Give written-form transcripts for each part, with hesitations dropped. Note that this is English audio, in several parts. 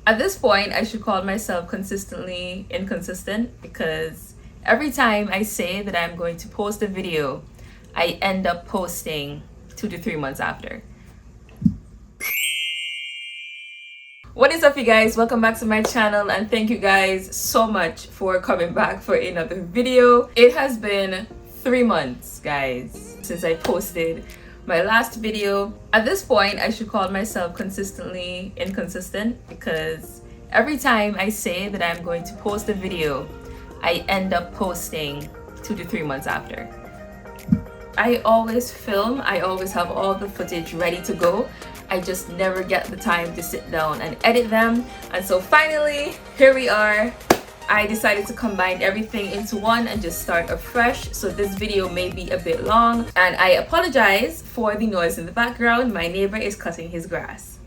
At this point, I should call myself consistently inconsistent because every time I say that I'm going to post a video, I end up posting 2 to 3 months after. What is up, you guys? Welcome back to my channel, and thank you guys so much for coming back for another video. It has been 3 months, guys, since I posted my last video. At this point, I should call myself consistently inconsistent because every time I say that I'm going to post a video, I end up posting 2 to 3 months after. I always film, I always have all the footage ready to go. I just never get the time to sit down and edit them. And so finally, here we are. I decided to combine everything into one and just start afresh. So this video may be a bit long, and I apologize for the noise in the background. My neighbor is cutting his grass.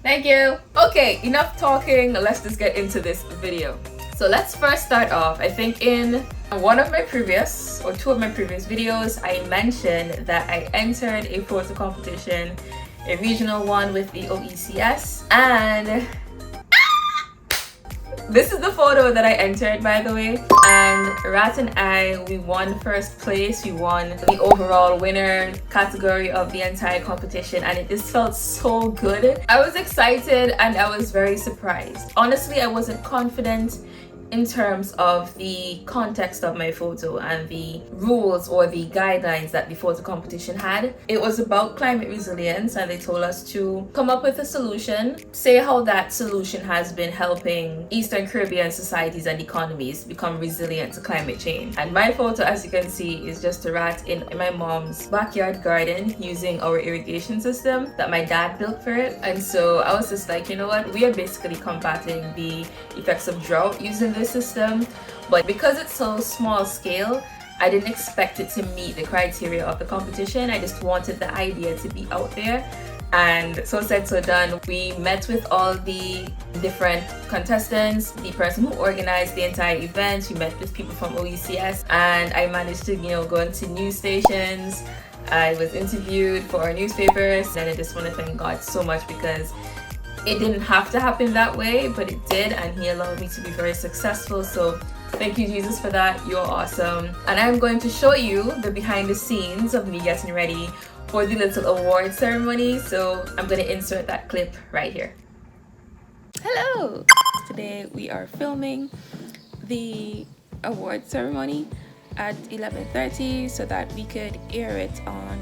Thank you. Okay, enough talking. Let's just get into this video. So let's first start off. I think in one of my previous, or two of my previous videos, I mentioned that I entered a photo competition, a regional one with the OECS, and this is the photo that I entered, by the way. And Rat and I, we won first place. We won the overall winner category of the entire competition, and it just felt so good. I was excited and I was very surprised. Honestly, I wasn't confident in terms of the context of my photo and the rules or the guidelines that the photo competition had. It was about climate resilience, and they told us to come up with a solution, say how that solution has been helping Eastern Caribbean societies and economies become resilient to climate change. And my photo, as you can see, is just a rat in my mom's backyard garden using our irrigation system that my dad built for it. And so I was just like, you know what, we are basically combating the effects of drought using this system. But because it's so small scale, I didn't expect it to meet the criteria of the competition. I just wanted the idea to be out there. And so said, so done. We met with all the different contestants, the person who organized the entire event. We met with people from OECS, and I managed to, go into news stations. I was interviewed for our newspapers, and I just want to thank God so much because it didn't have to happen that way, but it did, and He allowed me to be very successful. So thank you, Jesus, for that. You're awesome. And I'm going to show you the behind the scenes of me getting ready for the little award ceremony. So I'm going to insert that clip right here. Hello! Today we are filming the award ceremony at 11:30 so that we could air it on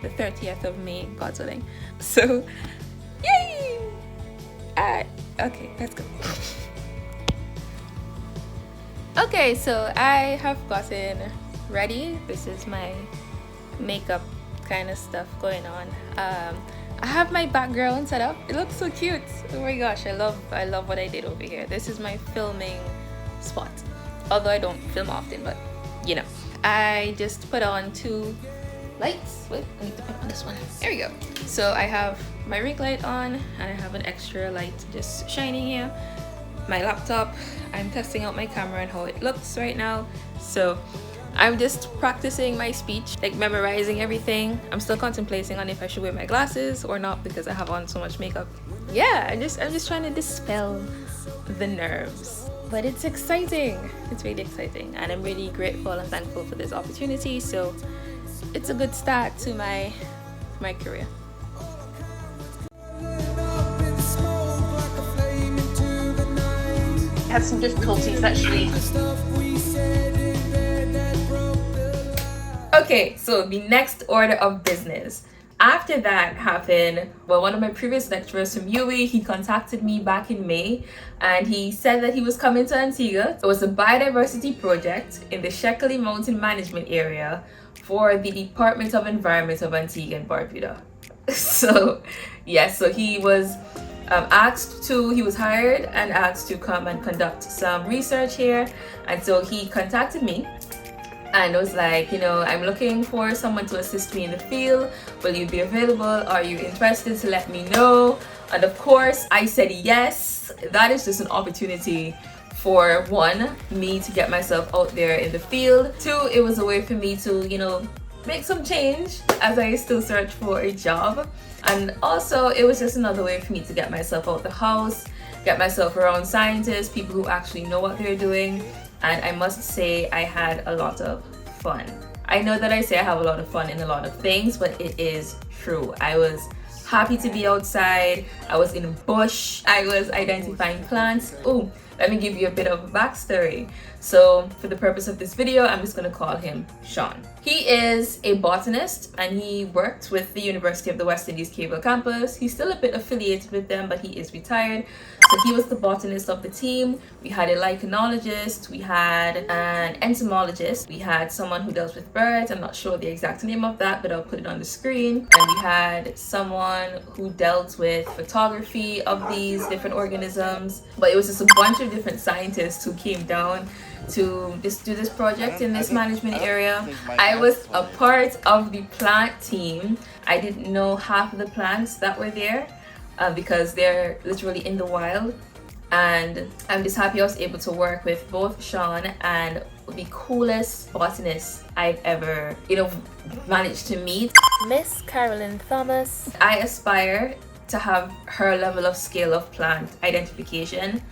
the 30th of May, God willing. So, yay! Okay, let's go. Okay, so I have gotten ready. This is my makeup kind of stuff going on. I have my background set up. It looks so cute. Oh my gosh, I love what I did over here. This is my filming spot. Although I don't film often, but I just put on 2 lights. Wait, I need to put on this one. There we go. So I have my ring light on, and I have an extra light just shining here. My laptop, I'm testing out my camera and how it looks right now. So I'm just practicing my speech, like memorizing everything. I'm still contemplating on if I should wear my glasses or not because I have on so much makeup. Yeah, I'm just trying to dispel the nerves. But it's exciting. It's really exciting, and I'm really grateful and thankful for this opportunity. So it's a good start to my career. I had some difficulties actually. Okay, so the next order of business. After that happened, well, one of my previous lecturers from UWI, he contacted me back in May, and he said that he was coming to Antigua. It was a biodiversity project in the Sheckley Mountain Management Area for the Department of Environment of Antigua and Barbuda. So, yes, so he was he was hired and asked to come and conduct some research here. And so he contacted me and was like, I'm looking for someone to assist me in the field. Will you be available? Are you interested? To let me know. And of course, I said yes. That is just an opportunity for, 1, me to get myself out there in the field. 2, it was a way for me to, make some change as I still search for a job. And also it was just another way for me to get myself out the house, get myself around scientists, people who actually know what they're doing. And I must say I had a lot of fun. I know that I say I have a lot of fun in a lot of things, but it is true. I was happy to be outside. I was in a bush. I was identifying plants. Oh, let me give you a bit of a backstory. So for the purpose of this video, I'm just going to call him Sean. He is a botanist and he worked with the University of the West Indies Cable Campus. He's still a bit affiliated with them, but he is retired. So he was the botanist of the team. We had a lichenologist, we had an entomologist, we had someone who deals with birds. I'm not sure the exact name of that, but I'll put it on the screen. And we had someone who dealt with photography of these different organisms. But it was just a bunch of different scientists who came down to just do this project in this management area. I was a part of the plant team. I didn't know half of the plants that were there because they're literally in the wild. And I'm just happy I was able to work with both Sean and the coolest botanist I've ever, managed to meet. Miss Carolyn Thomas. I aspire to have her level of skill of plant identification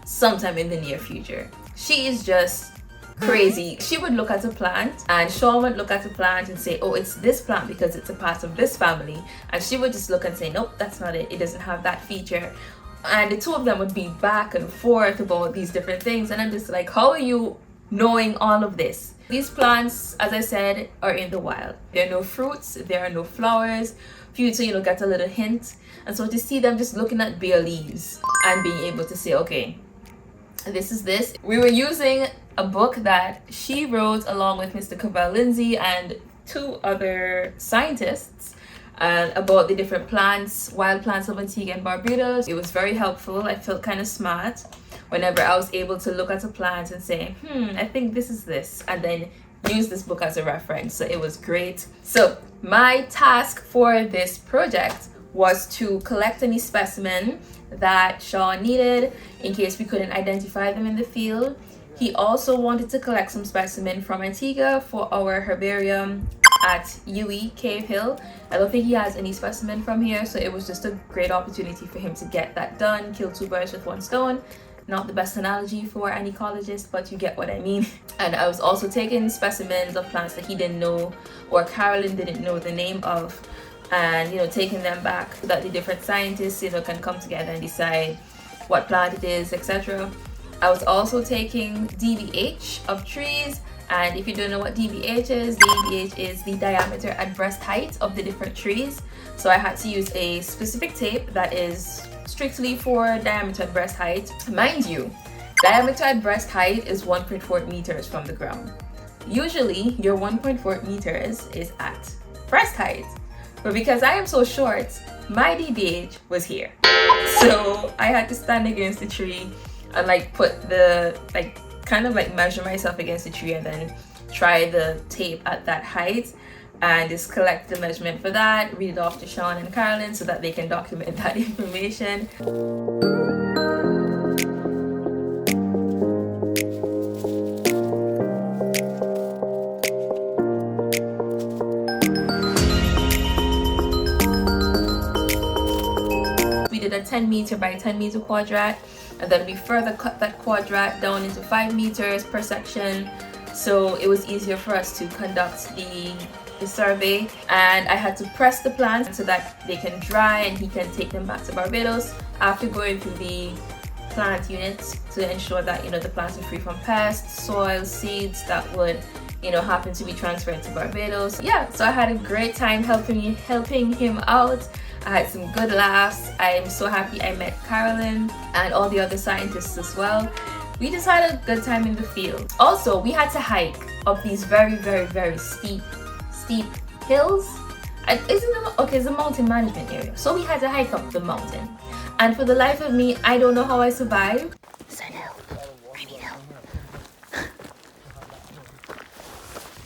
sometime in the near future. She is just crazy. She would look at a plant and Sean would look at a plant and say, oh, it's this plant because it's a part of this family. And she would just look and say, nope, that's not it. It doesn't have that feature. And the two of them would be back and forth about these different things. And I'm just like, how are you knowing all of this? These plants, as I said, are in the wild. There are no fruits, there are no flowers. For you to, get a little hint. And so to see them just looking at bare leaves and being able to say, okay, this is this. We were using a book that she wrote along with Mr. Cabell Lindsay and two other scientists about the different plants, wild plants of Antigua and Barbuda. It was very helpful. I felt kind of smart whenever I was able to look at a plant and say, I think this is this, and then use this book as a reference. So it was great. So my task for this project was to collect any specimen that Sean needed in case we couldn't identify them in the field. He also wanted to collect some specimen from Antigua for our herbarium at UE Cave Hill. I don't think he has any specimen from here, so it was just a great opportunity for him to get that done, kill two birds with one stone. Not the best analogy for an ecologist, but you get what I mean. And I was also taking specimens of plants that he didn't know or Carolyn didn't know the name of, and taking them back so that the different scientists can come together and decide what plant it is, etc. I was also taking DBH of trees, and if you don't know what DBH is the diameter at breast height of the different trees. So I had to use a specific tape that is strictly for diameter at breast height. Mind you, diameter at breast height is 1.4 meters from the ground. Usually your 1.4 meters is at breast height. But because I am so short, my DBH was here. So I had to stand against the tree and put the, measure myself against the tree and then try the tape at that height and just collect the measurement for that, read it off to Sean and Carolyn so that they can document that information. A 10 meter by 10 meter quadrat, and then we further cut that quadrat down into 5 meters per section, so it was easier for us to conduct the survey. And I had to press the plants so that they can dry and he can take them back to Barbados after going through the plant units to ensure that the plants are free from pests, soil, seeds that would happen to be transferred to Barbados. Yeah, so I had a great time helping him out. I had some good laughs. I am so happy I met Carolyn and all the other scientists as well. We just had a good time in the field. Also, we had to hike up these very, very, very steep hills. It's a mountain management area. So we had to hike up the mountain. And for the life of me, I don't know how I survived. So now, I need help.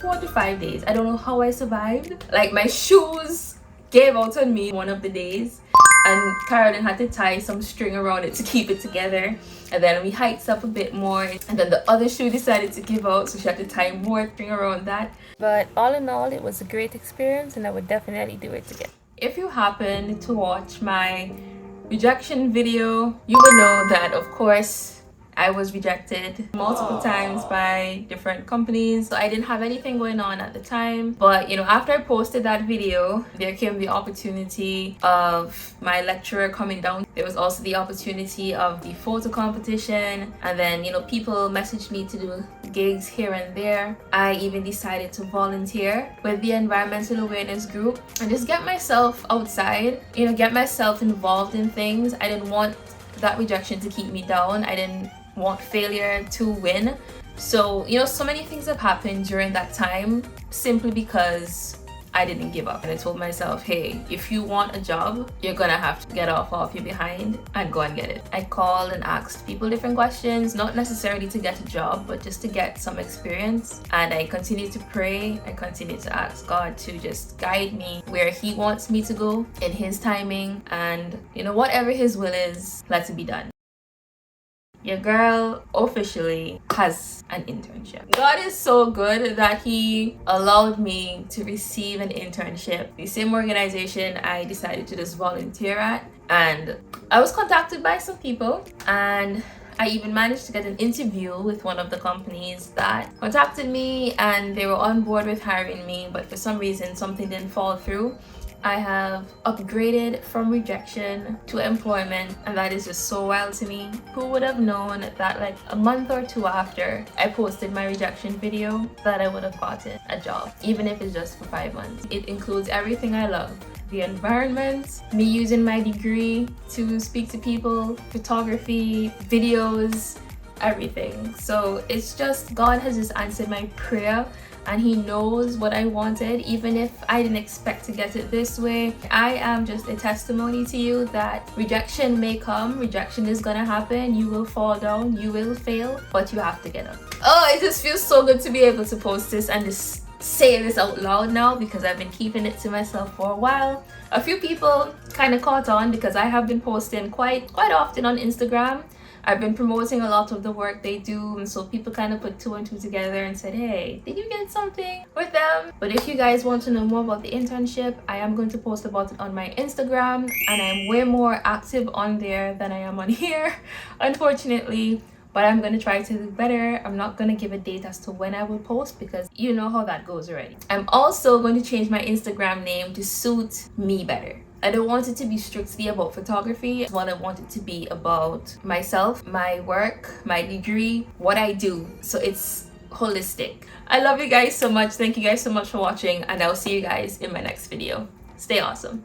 4 to 5 days. I don't know how I survived. My shoes gave out on me one of the days. and Carolyn had to tie some string around it to keep it together. And then we hiked up a bit more, and then the other shoe decided to give out, so she had to tie more string around that. But all in all, it was a great experience and I would definitely do it again. If you happen to watch my rejection video, you would know that of course I was rejected multiple times by different companies. So I didn't have anything going on at the time, but you know, after I posted that video, there came the opportunity of my lecturer coming down. There was also the opportunity of the photo competition, and then you know, people messaged me to do gigs here and there. I even decided to volunteer with the environmental awareness group and just get myself outside, you know, get myself involved in things. I didn't want that rejection to keep me down. I didn't want failure to win. So you know, so many things have happened during that time simply because I didn't give up. And I told myself, hey, if you want a job, you're gonna have to get off your behind and go and get it. I called and asked people different questions, not necessarily to get a job, but just to get some experience. And I continued to pray. I continued to ask God to just guide me where He wants me to go in His timing. And you know, whatever His will is, let it be done. Your girl officially has an internship. God is so good that He allowed me to receive an internship. The same organization I decided to just volunteer at. And I was contacted by some people, and I even managed to get an interview with one of the companies that contacted me, and they were on board with hiring me, but for some reason something didn't fall through. I have upgraded from rejection to employment, and that is just so wild to me. Who would have known that like a month or two after I posted my rejection video that I would have gotten a job, even if it's just for 5 months. It includes everything I love. The environment, me using my degree to speak to people, photography, videos, everything. So it's just, God has just answered my prayer, and He knows what I wanted, even if I didn't expect to get it this way. I am just a testimony to you that rejection may come, rejection is gonna happen, you will fall down, you will fail, but you have to get up. Oh, it just feels so good to be able to post this and just say this out loud now, because I've been keeping it to myself for a while. A few people kind of caught on because I have been posting quite often on Instagram. I've been promoting a lot of the work they do, and so people kind of put 2 and 2 together and said, hey, did you get something with them? But if you guys want to know more about the internship, I am going to post about it on my Instagram, and I'm way more active on there than I am on here, unfortunately. But I'm going to try to do better. I'm not going to give a date as to when I will post, because you know how that goes already. I'm also going to change my Instagram name to suit me better. I don't want it to be strictly about photography. I want it to be about myself, my work, my degree, what I do. So it's holistic. I love you guys so much. Thank you guys so much for watching, and I'll see you guys in my next video. Stay awesome.